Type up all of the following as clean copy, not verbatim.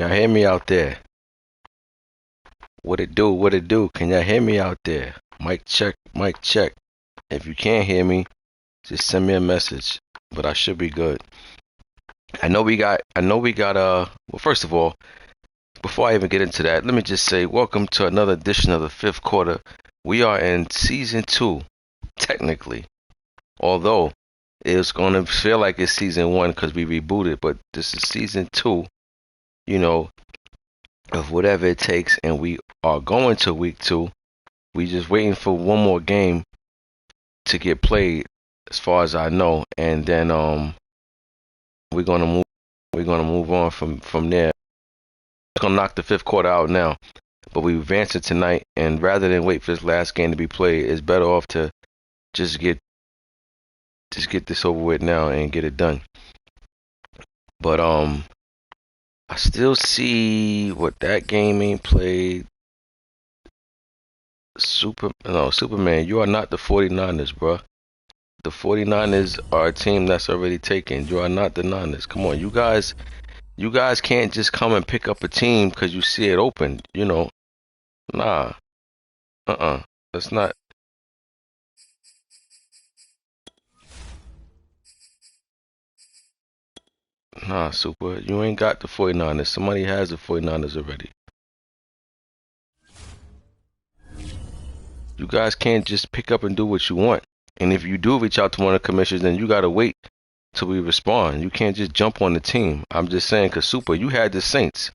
y'all hear me out there? What it do? What it do? Can y'all hear me out there? Mic check, mic check. If you can't hear me, just send me a message. But I should be good. Well, first of all, before I even get into that, let me just say welcome to another edition of the fifth quarter. We are in season 2, technically. Although it's gonna feel like it's season 1 because we rebooted, but this is season 2, of whatever it takes, and we are going to week 2. We just waiting for one more game to get played, as far as I know, and then we're gonna move on from there. It's gonna knock the fifth quarter out now, but we advance it tonight, and rather than wait for this last game to be played, it's better off to just get this over with now and get it done. But I still see what that game ain't played. Superman, you are not the 49ers, bro. The 49ers are a team that's already taken. You are not the Niners. Come on, you guys can't just come and pick up a team because you see it open, Nah. That's not. Nah, Super. You ain't got the 49ers. Somebody has the 49ers already. You guys can't just pick up and do what you want. And if you do reach out to one of the commissioners, then you gotta wait till we respond. You can't just jump on the team. I'm just saying, cause Super, you had the Saints.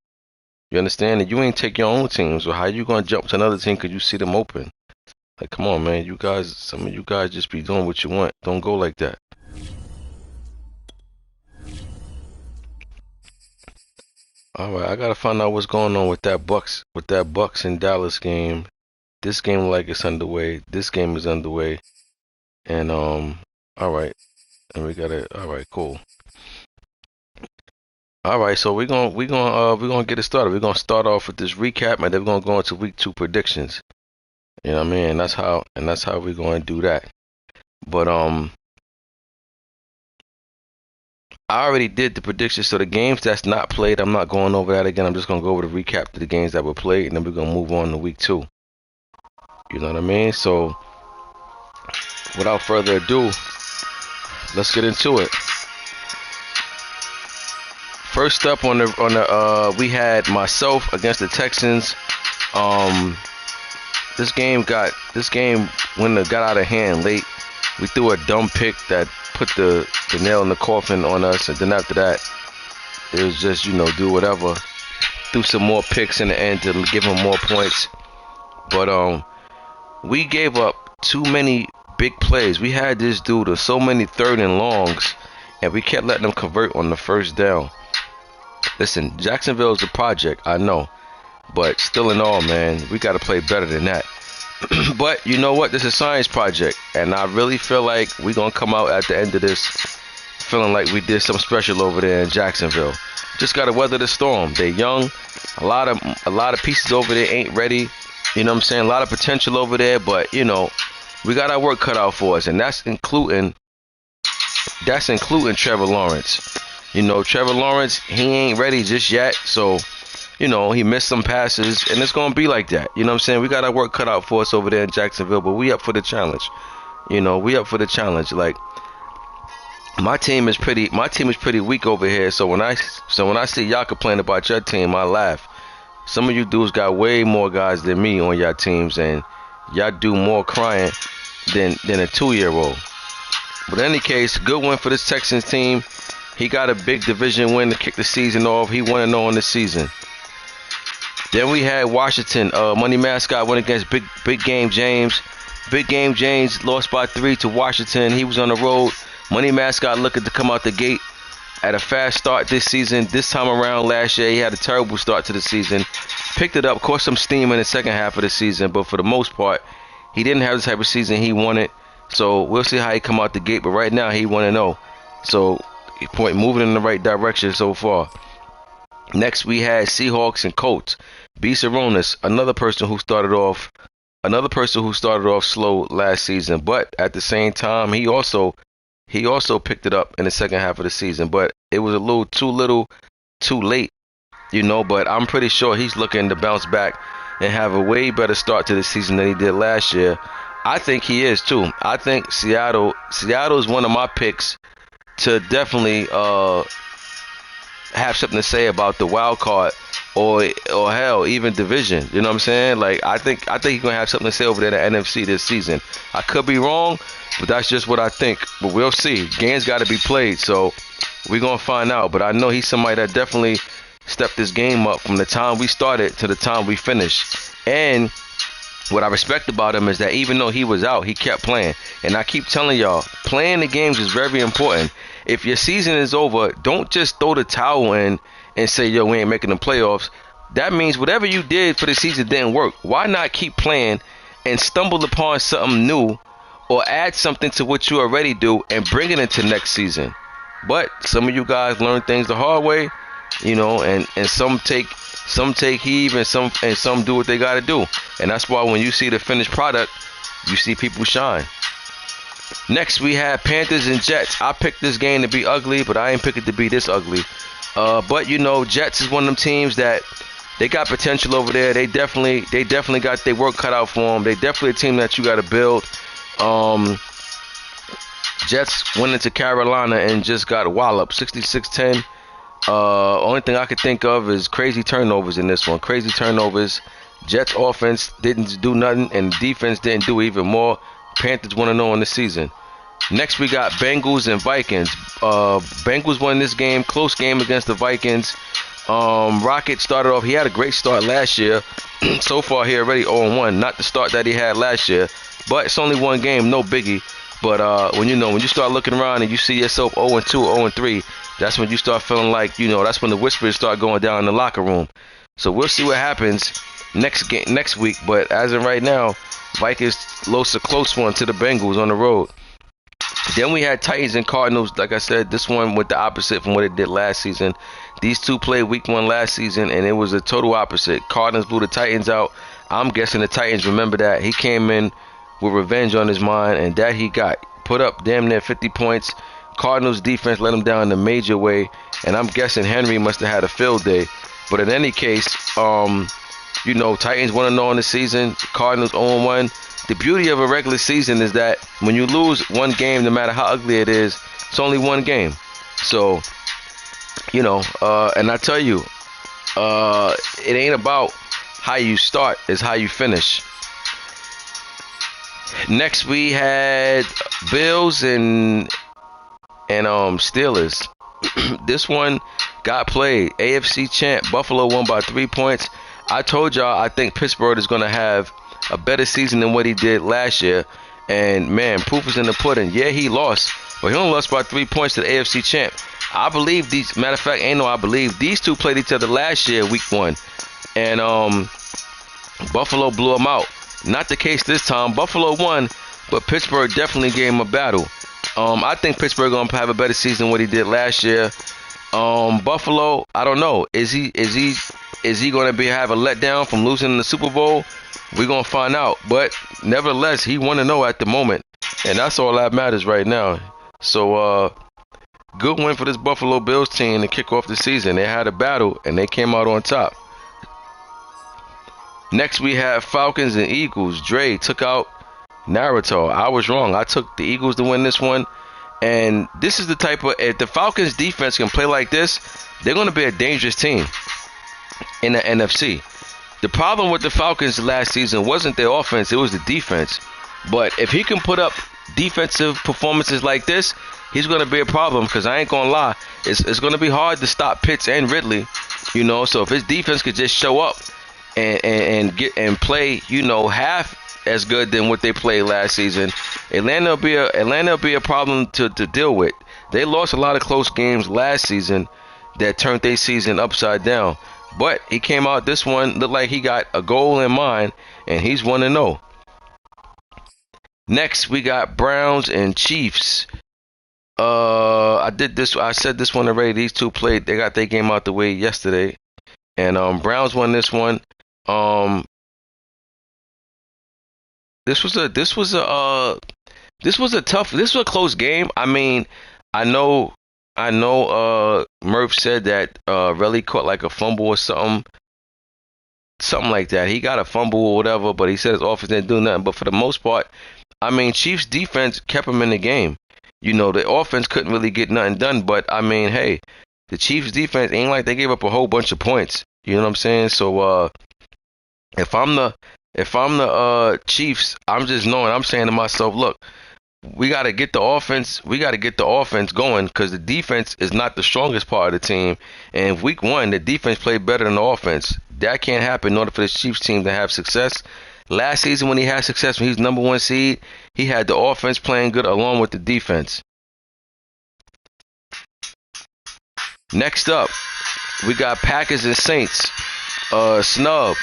You understand? And you ain't take your own team. So how you gonna jump to another team cause you see them open? Like, come on, man. Some of you guys just be doing what you want. Don't go like that. All right, I gotta find out what's going on with that Bucks and Dallas game. This game like it's underway. This game is underway. And all right. And we got it. All right, cool. All right, so we're gonna get it started. We're gonna start off with this recap, and then we're gonna go into week 2 predictions. You know what I mean? That's how we're gonna do that. But I already did the predictions, so the games that's not played, I'm not going over that again. I'm just gonna go over the recap to the games that were played, and then we're gonna move on to week 2. You know what I mean? So without further ado, let's get into it. First up on the we had myself against the Texans. This game got out of hand late. We threw a dumb pick that put the nail in the coffin on us, and then after that, it was just do whatever. Threw some more picks in the end to give them more points, but we gave up too many big plays. We had this dude to so many 3rd and longs, and we kept letting them convert on the first down. Listen, Jacksonville is a project, I know, but still in all, man, we got to play better than that. But you know what? This is a science project, and I really feel like we're going to come out at the end of this feeling like we did something special over there in Jacksonville. Just got to weather the storm. They're young. A lot of pieces over there ain't ready. You know what I'm saying? A lot of potential over there, but, we got our work cut out for us, and that's including Trevor Lawrence. Trevor Lawrence, he ain't ready just yet, so, he missed some passes, and it's going to be like that. You know what I'm saying? We got our work cut out for us over there in Jacksonville, but we up for the challenge. We up for the challenge. Like, my team is pretty weak over here, so when I see y'all complain about your team, I laugh. Some of you dudes got way more guys than me on your teams, and y'all do more crying than a 2-year-old. But in any case, good win for this Texans team. He got a big division win to kick the season off. He 1-0 on the season. Then we had Washington. Money Mascot went against Big Game James. Big Game James lost by 3 to Washington. He was on the road. Money Mascot looking to come out the gate at a fast start this season. This time around last year, he had a terrible start to the season. Picked it up, caught some steam in the second half of the season, but for the most part, he didn't have the type of season he wanted. So we'll see how he come out the gate. But right now, he 1-0. So moving in the right direction so far. Next, we had Seahawks and Colts. B. Saronis, another person who started off slow last season, but at the same time, he also picked it up in the second half of the season. But it was a little too late you know, but I'm pretty sure he's looking to bounce back and have a way better start to the season than he did last year. I think he is too. I think Seattle is one of my picks to definitely have something to say about the wild card or hell even division. You know what I'm saying? Like I think he's gonna have something to say over there in the NFC this season. I could be wrong, but that's just what I think. But we'll see. Games got to be played, so we're gonna find out. But I know he's somebody that definitely stepped this game up from the time we started to the time we finished. And what I respect about him is that even though he was out, he kept playing. And I keep telling y'all, playing the games is very important. If your season is over, don't just throw the towel in and say, yo, we ain't making the playoffs. That means whatever you did for the season didn't work. Why not keep playing and stumble upon something new or add something to what you already do and bring it into next season? But some of you guys learn things the hard way, you know, and some take heed and some do what they got to do. And that's why when you see the finished product, you see people shine. Next, we have Panthers and Jets. I picked this game to be ugly, but I ain't pick it to be this ugly. But you know, Jets is one of them teams that they got potential over there. They definitely got their work cut out for them. They definitely a team that you got to build. Jets went into Carolina and just got walloped, 66-10. Only thing I could think of is crazy turnovers in this one. Crazy turnovers. Jets offense didn't do nothing, and defense didn't do even more. Panthers 1-0 in the season. Next, we got Bengals and Vikings. Bengals won this game, close game against the Vikings. Rocket started off. He had a great start last year. So far, he already 0-1. Not the start that he had last year, but it's only one game, no biggie. But when you start looking around and you see yourself 0-2, 0-3, that's when you start feeling like, you know, that's when the whispers start going down in the locker room. So we'll see what happens next week. But as of right now, Vikings lost a close one to the Bengals on the road. Then we had Titans and Cardinals. Like I said, this one went the opposite from what it did last season. These two played week 1 last season, and it was a total opposite. Cardinals blew the Titans out. I'm guessing the Titans remember that. He came in with revenge on his mind, and that he got. Put up damn near 50 points. Cardinals defense let him down in a major way, and I'm guessing Henry must have had a field day. But in any case, you know, Titans 1-0 in the season, Cardinals 0-1. The beauty of a regular season is that when you lose one game, no matter how ugly it is, it's only one game. So, you know, and I tell you, it ain't about how you start, it's how you finish. Next, we had Bills and Steelers. This one got played. AFC champ Buffalo won by 3 points. I told y'all I think Pittsburgh is going to have a better season than what he did last year. And, man, proof is in the pudding. Yeah, he lost, but he only lost by 3 points to the AFC champ. I believe these, matter of fact, ain't no I believe, these two played each other last year, week 1. And Buffalo blew them out. Not the case this time. Buffalo won, but Pittsburgh definitely gave him a battle. I think Pittsburgh gonna have a better season than what he did last year. Buffalo, I don't know. Is he gonna have a letdown from losing in the Super Bowl? We're gonna find out. But nevertheless, he 1-0 at the moment, and that's all that matters right now. So good win for this Buffalo Bills team to kick off the season. They had a battle and they came out on top. Next, we have Falcons and Eagles. Dre took out Naruto. I was wrong. I took the Eagles to win this one. And this is the type of, if the Falcons defense can play like this, they're going to be a dangerous team in the NFC. The problem with the Falcons last season wasn't their offense, it was the defense. But if he can put up defensive performances like this, he's going to be a problem, because I ain't going to lie, it's going to be hard to stop Pitts and Ridley, you know. So if his defense could just show up and play, you know, half as good than what they played last season, Atlanta will be a problem to deal with. They lost a lot of close games last season that turned their season upside down. But he came out this one, looked like he got a goal in mind, and he's 1-0. Next, we got Browns and Chiefs. I said this one already. These two played. They got their game out the way yesterday, and Browns won this one. This was a close game. I mean, I know Murph said that Relly caught like a fumble or something like that. He got a fumble or whatever, but he said his offense didn't do nothing. But for the most part, I mean, Chiefs defense kept him in the game. You know, the offense couldn't really get nothing done. But I mean, hey, the Chiefs defense ain't like they gave up a whole bunch of points. You know what I'm saying? So if I'm the Chiefs, I'm just knowing, I'm saying to myself, look, we got to get the offense. We got to get the offense going because the defense is not the strongest part of the team. And week one, the defense played better than the offense. That can't happen in order for the Chiefs team to have success. Last season, when he had success, when he was number one seed, he had the offense playing good along with the defense. Next up, we got Packers and Saints. Snub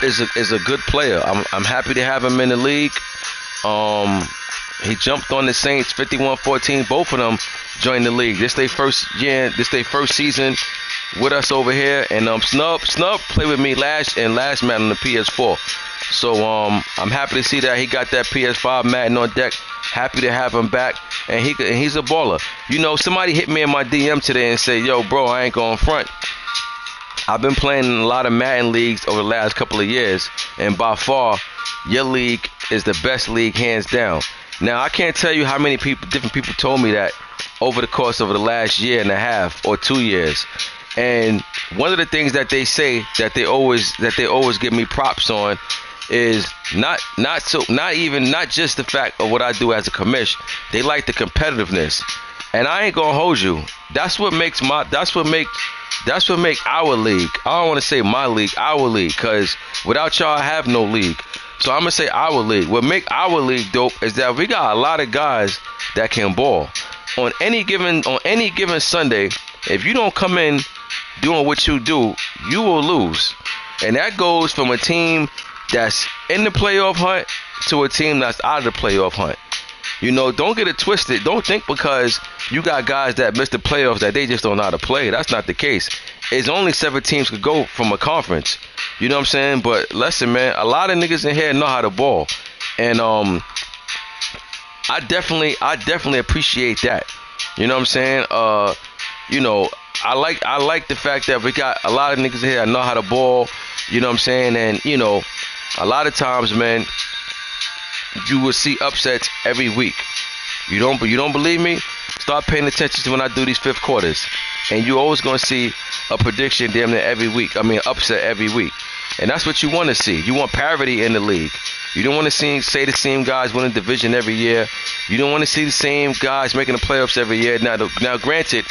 is a good player. I'm happy to have him in the league. He jumped on the Saints 51-14. Both of them joined the league. This their first year. This their first season with us over here. And Snub played with me last Madden on the PS4. So I'm happy to see that he got that PS5 Madden on deck. Happy to have him back. And he's a baller. You know, somebody hit me in my DM today and said, "Yo, bro, I ain't going front. I've been playing in a lot of Madden leagues over the last couple of years, and by far, your league is the best league, hands down." Now, I can't tell you how many different people told me that over the course of the last year and a half or 2 years. And one of the things that they say that they always give me props on is not just the fact of what I do as a commish. They like the competitiveness, and I ain't gonna hold you. That's what make our league. I don't want to say my league, our league, because without y'all, I have no league. So I'm gonna say our league. What make our league dope is that we got a lot of guys that can ball. On any given Sunday, if you don't come in doing what you do, you will lose. And that goes from a team that's in the playoff hunt to a team that's out of the playoff hunt. You know, don't get it twisted. Don't think because you got guys that missed the playoffs that they just don't know how to play. That's not the case. It's only 7 teams could go from a conference. You know what I'm saying? But listen, man, a lot of niggas in here know how to ball. And I definitely appreciate that. You know what I'm saying? You know, I like the fact that we got a lot of niggas in here that know how to ball. You know what I'm saying? And, you know, a lot of times, man, you will see upsets every week. You don't believe me? Start paying attention to when I do these fifth quarters, and you're always gonna see a prediction damn near every week. I mean, upset every week, and that's what you want to see. You want parity in the league. You don't want to say the same guys winning division every year. You don't want to see the same guys making the playoffs every year. Now, granted,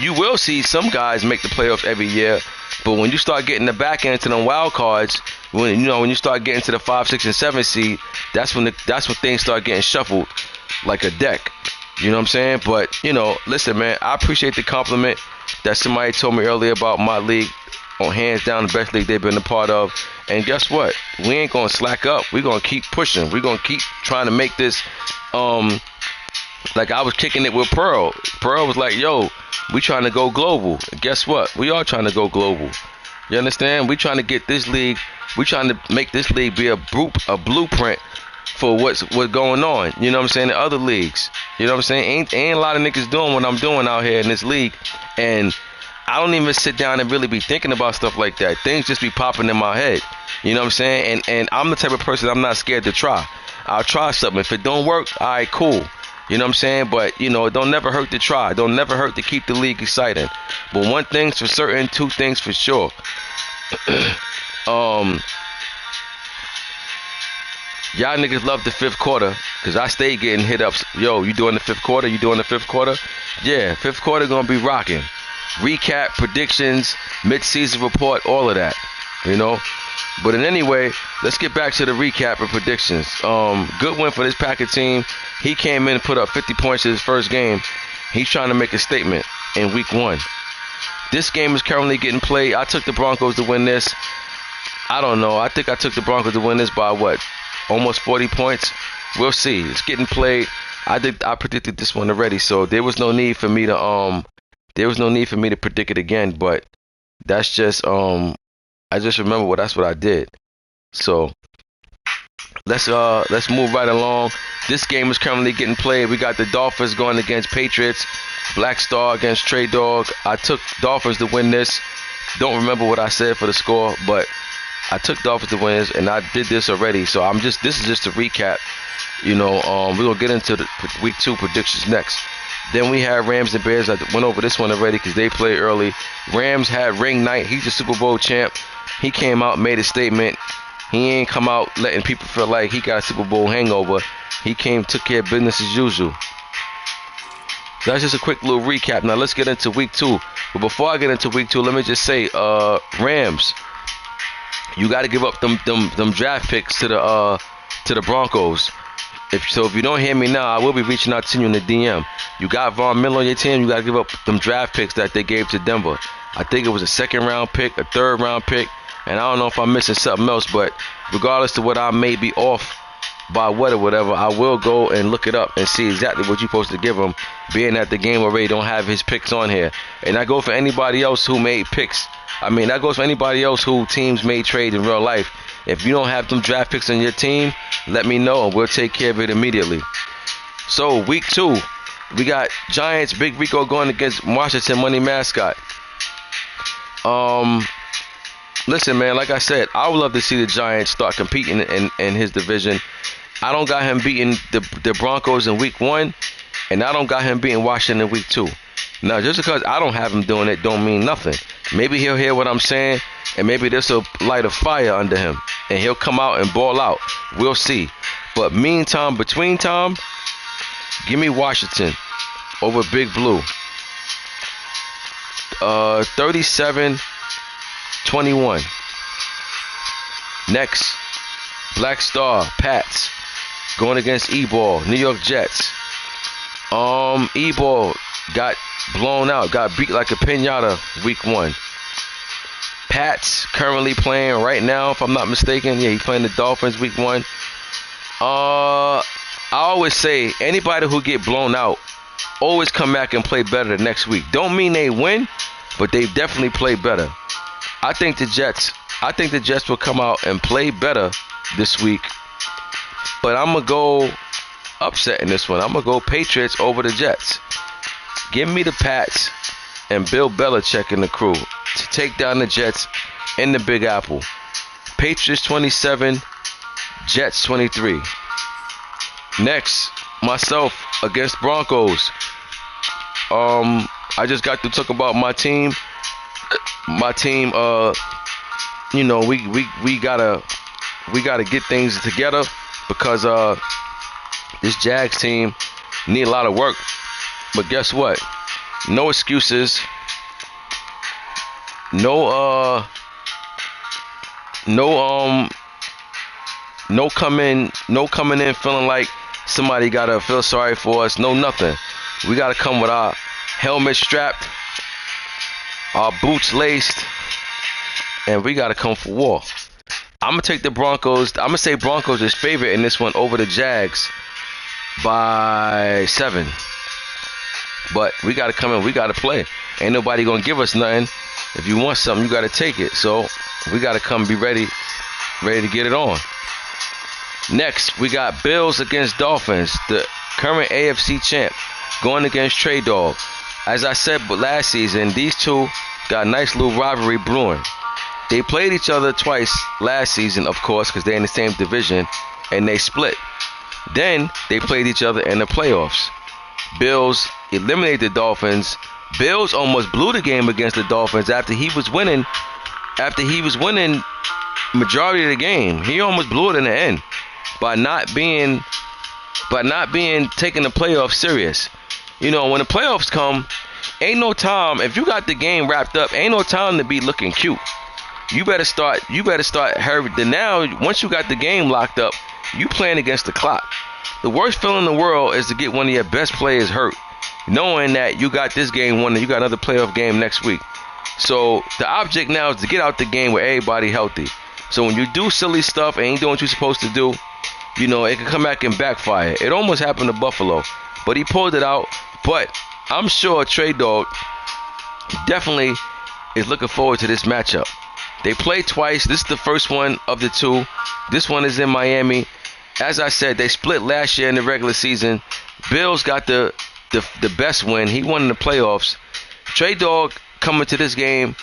you will see some guys make the playoffs every year, but when you start getting the back end to them wild cards, when you start getting to the 5, 6, and 7 seed, that's when things start getting shuffled like a deck. You know what I'm saying? But, you know, listen, man, I appreciate the compliment that somebody told me earlier about my league. On hands down the best league they've been a part of. And guess what? We ain't gonna slack up. We're gonna keep pushing. We're gonna keep trying to make this like I was kicking it with Pearl. Pearl was like, yo, we trying to go global. And guess what? We are trying to go global. You understand? We trying to get this league, we trying to make this league be a blueprint for what's going on. You know what I'm saying? In other leagues. You know what I'm saying? Ain't a lot of niggas doing what I'm doing out here in this league. And I don't even sit down and really be thinking about stuff like that. Things just be popping in my head. You know what I'm saying? And I'm the type of person, I'm not scared to try. I'll try something. If it don't work, all right, cool. You know what I'm saying? But, you know, it don't never hurt to try. It don't never hurt to keep the league exciting. But one thing's for certain, two things for sure. Y'all niggas love the fifth quarter because I stay getting hit up. Yo, you doing the fifth quarter? You doing the fifth quarter? Yeah, fifth quarter gonna be rocking. Recap, predictions, mid-season report, all of that, you know. But in any way, let's get back to the recap and predictions. Good win for this Packer team. He came in and put up 50 points in his first game. He's trying to make a statement in week one. This game is currently getting played. I took the Broncos to win this. I don't know. I think I took the Broncos to win this by what? Almost 40 points. We'll see. It's getting played. I predicted this one already, so there was no need for me to predict it again. But that's just I just remember that's what I did. So let's move right along. This game is currently getting played. We got the Dolphins going against Patriots. Black Star against Trey Dog. I took Dolphins to win this. Don't remember what I said for the score, but I took Dolphins to win this, and I did this already. So this is just a recap. You know, we're gonna get into the week 2 predictions next. Then we had Rams and Bears. I went over this one already because they played early. Rams had ring night. He's the Super Bowl champ. He came out, made a statement. He ain't come out letting people feel like he got a Super Bowl hangover. He came, took care of business as usual. So that's just a quick little recap. Now let's get into week 2. But before I get into week 2, let me just say, Rams, you got to give up them draft picks to the Broncos. If you don't hear me now, I will be reaching out to you in the DM. You got Von Miller on your team. You got to give up them draft picks that they gave to Denver. I think it was a 2nd round pick, a 3rd round pick, and I don't know if I'm missing something else. But regardless of what I may be off by what or whatever, I will go and look it up and see exactly what you're supposed to give him, being that the game already don't have his picks on here. And I go for anybody else who made picks. I mean, that goes for anybody else who teams made trade in real life. If you don't have them draft picks on your team, let me know and we'll take care of it immediately. So week 2, we got Giants, Big Rico going against Washington Money Mascot. Listen, man, like I said, I would love to see the Giants start competing in his division. I don't got him beating the Broncos in week 1, and I don't got him beating Washington in week 2. Now, just because I don't have him doing it don't mean nothing. Maybe he'll hear what I'm saying, and maybe this will light a fire under him, and he'll come out and ball out. We'll see. But meantime, between time, give me Washington over Big Blue. 37-21. Next, Black Star, Pats, going against E-Ball, New York Jets. E-Ball got blown out, got beat like a piñata week 1. Pats currently playing right now, if I'm not mistaken. Yeah, he's playing the Dolphins week 1. I always say anybody who get blown out always come back and play better the next week. Don't mean they win, but they definitely play better. I think the Jets will come out and play better this week. But I'm gonna go upset in this one. I'm gonna go Patriots over the Jets. Give me the Pats and Bill Belichick and the crew to take down the Jets in the Big Apple. Patriots 27, Jets 23. Next, myself against Broncos. I just got to talk about my team. My team, you know, we gotta get things together because this Jags team need a lot of work. But guess what? No excuses. No coming in feeling like somebody gotta feel sorry for us. No nothing. We gotta come with our helmet strapped, our boots laced, and we gotta come for war. I'm gonna take the Broncos. I'm gonna say Broncos is favorite in this one over the Jags by 7. But we gotta come in. We gotta play. Ain't nobody gonna give us nothing. If you want something, you gotta take it. So we gotta come be ready to get it on. Next, we got Bills against Dolphins, the current AFC champ, going against Trey Dog. As I said last season, these two got a nice little rivalry brewing. They played each other twice last season, of course, because they're in the same division, and they split. Then they played each other in the playoffs. Bills eliminated the Dolphins. Bills almost blew the game against the Dolphins after he was winning. Majority of the game, he almost blew it in the end by not being taking the playoffs serious. You know, when the playoffs come, ain't no time. If you got the game wrapped up, ain't no time to be looking cute. You better start hurry. Then now, once you got the game locked up, you playing against the clock. The worst feeling in the world is to get one of your best players hurt, knowing that you got this game won and you got another playoff game next week. So the object now is to get out the game with everybody healthy. So when you do silly stuff and ain't doing what you're supposed to do, you know, it can come back and backfire. It almost happened to Buffalo, but he pulled it out. But I'm sure Trey Dog definitely is looking forward to this matchup. They played twice. This is the first one of the two. This one is in Miami. As I said, they split last year in the regular season. Bills got the the best win. He won in the playoffs. Trey Dog coming to this game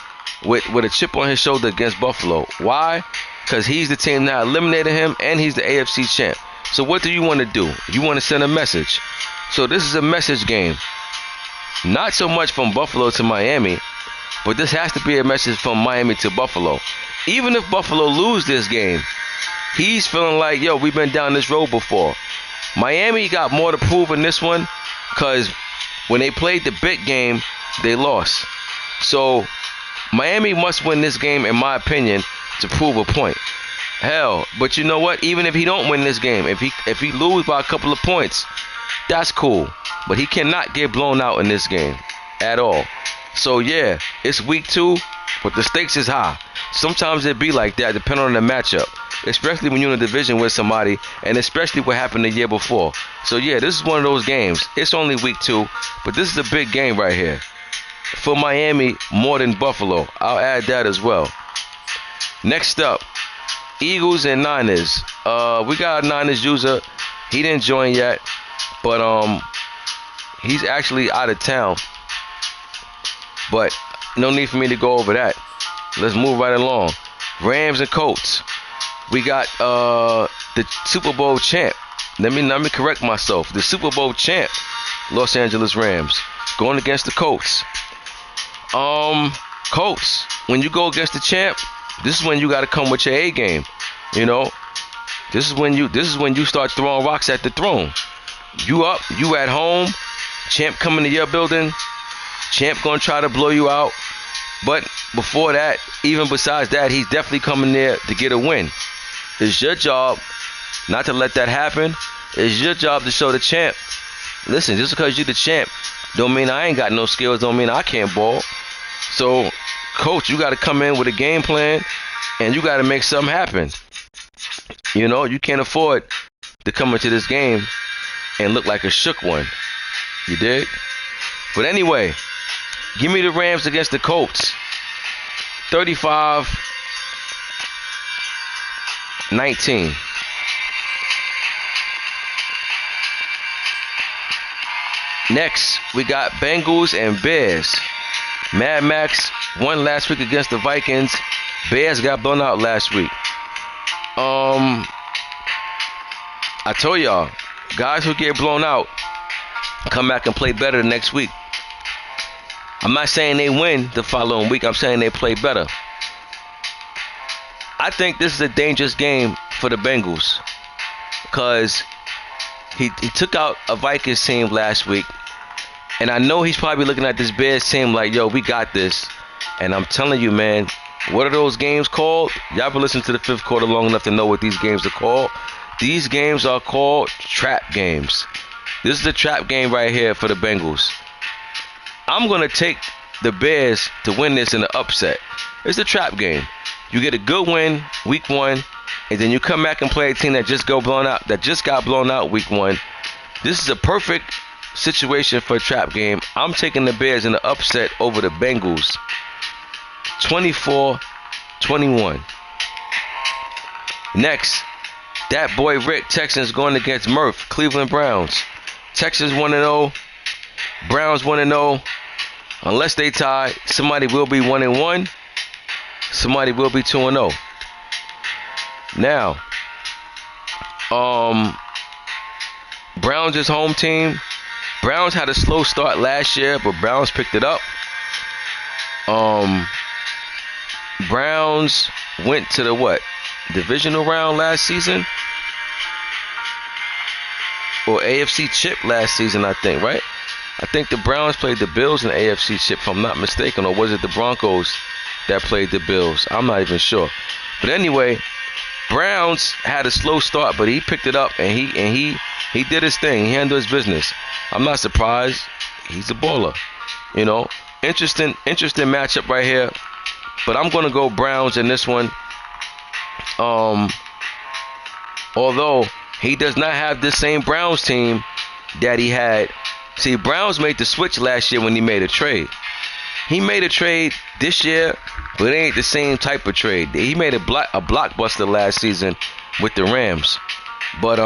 with a chip on his shoulder against Buffalo. Why? Because he's the team that eliminated him, and he's the AFC champ. So what do you want to do? You want to send a message. So this is a message game. Not so much from Buffalo to Miami, but this has to be a message from Miami to Buffalo. Even if Buffalo lose this game, he's feeling like, yo, we've been down this road before. Miami got more to prove in this one, because when they played the big game, they lost. So Miami must win this game, in my opinion, to prove a point. Hell, but you know what? Even if he don't win this game, if he lose by a couple of points, that's cool. But he cannot get blown out in this game at all. So yeah, it's week 2, but the stakes is high. Sometimes it be like that, depending on the matchup, especially when you're in a division with somebody, and especially what happened the year before. So yeah, this is one of those games. It's only week 2, but this is a big game right here for Miami, more than Buffalo. I'll add that as well. Next up, Eagles and Niners. We got a Niners user. He didn't join yet, but he's actually out of town. But no need for me to go over that. Let's move right along. Rams and Colts. We got the Super Bowl champ. Let me correct myself. The Super Bowl champ, Los Angeles Rams, going against the Colts. Colts, when you go against the champ, this is when you got to come with your A game. You know, this is when you start throwing rocks at the throne. You up, you at home. Champ coming to your building. Champ gonna try to blow you out. But before that, even besides that, he's definitely coming there to get a win. It's your job not to let that happen. It's your job to show the champ, listen, just because you're the champ don't mean I ain't got no skills, don't mean I can't ball. So, coach, you got to come in with a game plan, and you got to make something happen. You know, you can't afford to come into this game and look like a shook one. You dig? But anyway, give me the Rams against the Colts. 35-19. Next, we got Bengals and Bears. Mad Max won last week against the Vikings. Bears got blown out last week. I told y'all, guys who get blown out come back and play better the next week. I'm not saying they win the following week. I'm saying they play better. I think this is a dangerous game for the Bengals, because he took out a Vikings team last week. And I know he's probably looking at this Bears team like, yo, we got this. And I'm telling you, man, what are those games called? Y'all been listening to the fifth quarter long enough to know what these games are called. These games are called trap games. This is a trap game right here for the Bengals. I'm going to take the Bears to win this in the upset. It's a trap game. You get a good win week 1, and then you come back and play a team that just got blown out week 1. This is a perfect situation for a trap game. I'm taking the Bears in the upset over the Bengals. 24-21. Next, that boy Rick, Texans going against Murph, Cleveland Browns. Texans 1-0, Browns 1-0. Unless they tie, somebody will be 1-1. Somebody will be 2-0. Now, Browns is home team. Browns had a slow start last year, but Browns picked it up. Browns went to the divisional round last season? Or AFC chip last season, I think, right? I think the Browns played the Bills in the AFC chip, if I'm not mistaken. Or was it the Broncos that played the Bills? I'm not even sure. But anyway, Browns had a slow start, but he picked it up, and he did his thing. He handled his business. I'm not surprised. He's a baller. You know, interesting matchup right here. But I'm going to go Browns in this one. Although he does not have the same Browns team that he had. See, Browns made the switch last year when he made a trade. He made a trade this year, but it ain't the same type of trade. He made a blockbuster last season with the Rams. But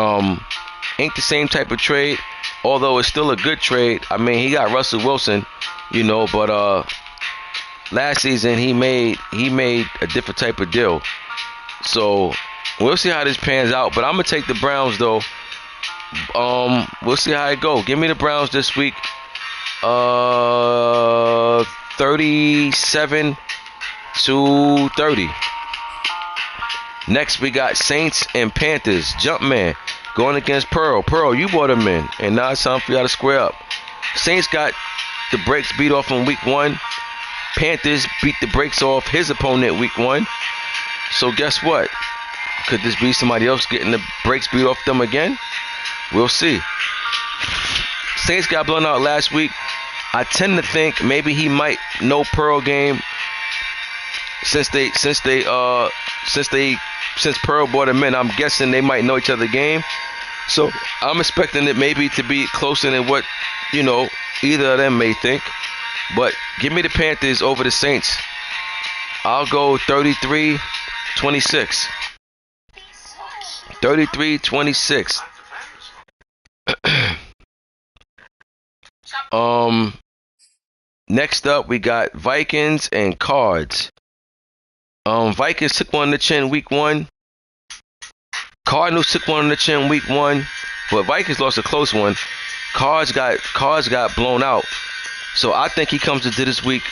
ain't the same type of trade. although it's still a good trade. I mean, he got Russell Wilson, you know, but last season he made a different type of deal. So we'll see how this pans out. But I'm gonna take the Browns though. We'll see how it go. Give me the Browns this week. 37-30. Next we got Saints and Panthers. Jumpman going against Pearl. Pearl, you brought him in, and now it's time for y'all to square up. Saints got the brakes beat off in week 1. Panthers beat the brakes off his opponent week 1. So guess what? Could this be somebody else getting the brakes beat off them again? We'll see. Saints got blown out last week. I tend to think maybe he might know Pearl game since Pearl brought him in. I'm guessing they might know each other game. So I'm expecting it maybe to be closer than what, you know, either of them may think. But give me the Panthers over the Saints. I'll go 33-26. 33-26. Next up we got Vikings and Cards. Vikings took one on the chin week 1. Cardinals took one on the chin week 1, but Vikings lost a close one. Cards got blown out. So I think he comes into this week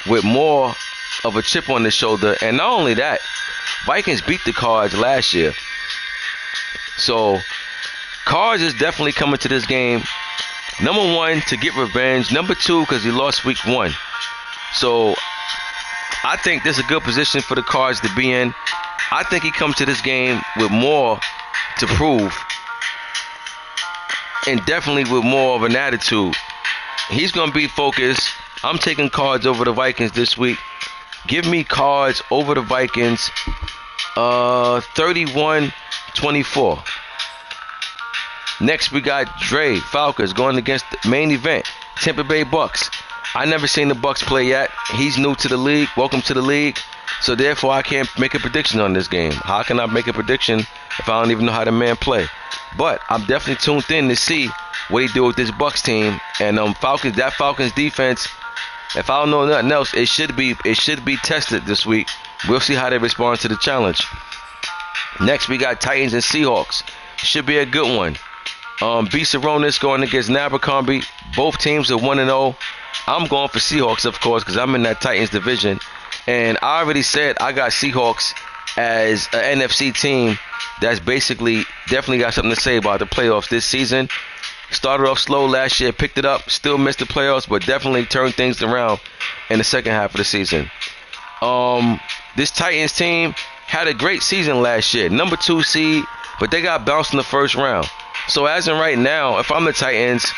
with more of a chip on his shoulder. And not only that, Vikings beat the Cards last year. So Cards is definitely coming to this game. Number 1, to get revenge. Number 2, because he lost week 1. So I think this is a good position for the Cards to be in. I think he comes to this game with more to prove. And definitely with more of an attitude. He's going to be focused. I'm taking Cards over the Vikings this week. Give me Cards over the Vikings. 31-24. Next we got Dre Falcons going against the main event, Tampa Bay Bucks. I never seen the Bucks play yet. He's new to the league. Welcome to the league. So therefore I can't make a prediction on this game. How can I make a prediction if I don't even know how the man play? But I'm definitely tuned in to see what he do with this Bucks team. And Falcons defense, if I don't know nothing else, it should be tested this week. We'll see how they respond to the challenge. Next we got Titans and Seahawks. Should be a good one. B. Saronis going against Abercrombie. Both teams are 1-0. I'm going for Seahawks, of course, because I'm in that Titans division. And I already said I got Seahawks as an NFC team that's definitely got something to say about the playoffs this season. Started off slow last year, picked it up, still missed the playoffs, but definitely turned things around in the second half of the season. This Titans team had a great season last year. Number 2 seed, but they got bounced in the first round. So as in right now, if I'm the Titans,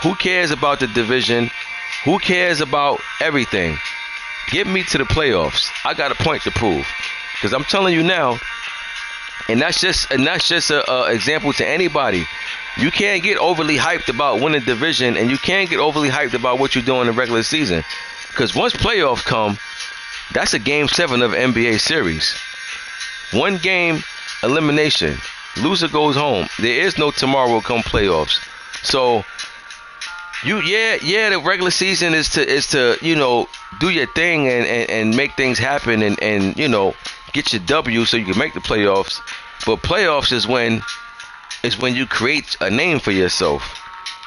who cares about the division? Who cares about everything? Get me to the playoffs. I got a point to prove. Because I'm telling you now, and that's just a example to anybody. You can't get overly hyped about winning division, and you can't get overly hyped about what you're doing in the regular season. Because once playoffs come, that's a game 7 of NBA series. 1 game elimination. Loser goes home. There is no tomorrow come playoffs. So the regular season is to you know, do your thing and make things happen and you know, get your W so you can make the playoffs. But playoffs is when you create a name for yourself.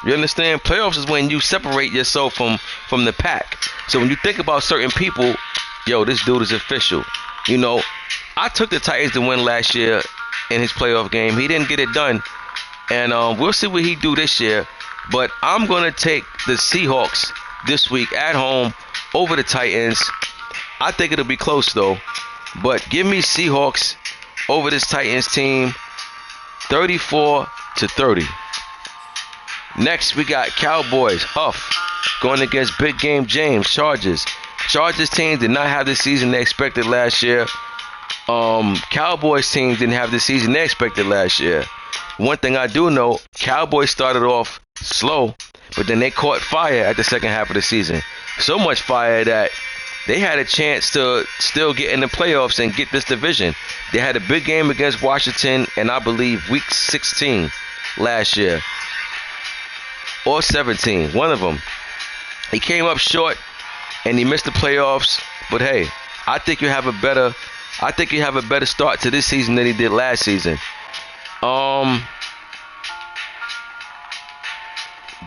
You understand? Playoffs is when you separate yourself from the pack. So when you think about certain people, yo, this dude is official. You know, I took the Titans to win last year in his playoff game. He didn't get it done. And we'll see what he do this year. But I'm going to take the Seahawks this week at home over the Titans. I think it'll be close, though. But give me Seahawks over this Titans team, 34-30. Next, we got Cowboys, Huff, going against Big Game James, Chargers. Chargers team did not have the season they expected last year. Cowboys team didn't have the season they expected last year. One thing I do know, Cowboys started off slow, but then they caught fire at the second half of the season. So much fire that they had a chance to still get in the playoffs and get this division. They had a big game against Washington, and I believe week 16 last year. or 17. One of them. He came up short and he missed the playoffs. But hey, I think you have a better start to this season than he did last season.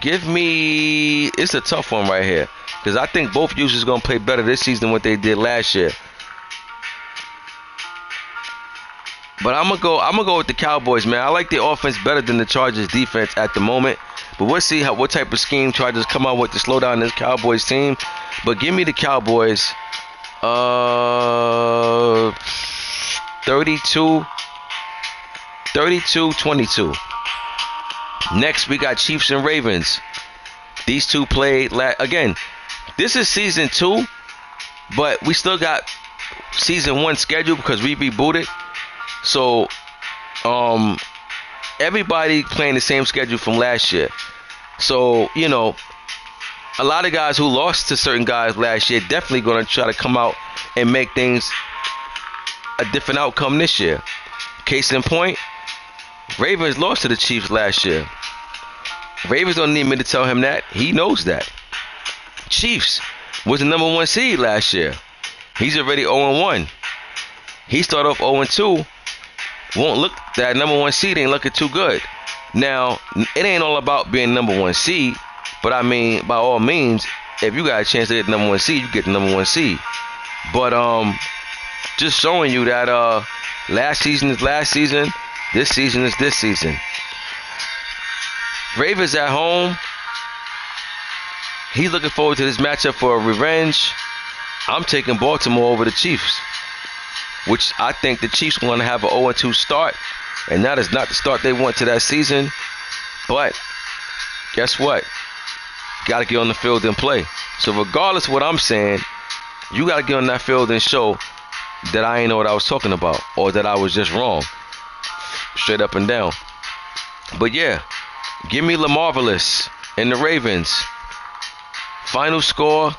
Give me, it's a tough one right here, because I think both users gonna play better this season than what they did last year. But I'm gonna go with the Cowboys, man. I like the offense better than the Chargers defense at the moment. But we'll see what type of scheme Chargers come out with to slow down this Cowboys team. But give me the Cowboys. 32-22. Next, we got Chiefs and Ravens. These two played again. This is season 2, but we still got season 1 scheduled because we rebooted. So, everybody playing the same schedule from last year. So, you know, a lot of guys who lost to certain guys last year definitely going to try to come out and make things a different outcome this year. Case in point, Ravens lost to the Chiefs last year. Ravens don't need me to tell him that. He knows that. Chiefs was the number 1 seed last year. He's already 0-1. He started off 0-2. Won't look, that number 1 seed ain't looking too good. Now, it ain't all about being number 1 seed, but I mean, by all means, if you got a chance to get the number 1 seed, you get the number 1 seed. But just showing you that last season is last season, this season is this season. Ravens at home. He's looking forward to this matchup for a revenge. I'm taking Baltimore over the Chiefs, which I think the Chiefs want to have an 0-2 start, and that is not the start they want to that season. But guess what? Got to get on the field and play. So regardless of what I'm saying, you got to get on that field and show that I ain't know what I was talking about, or that I was just wrong, straight up and down. But yeah, give me LaMarvelous and the Ravens. Final score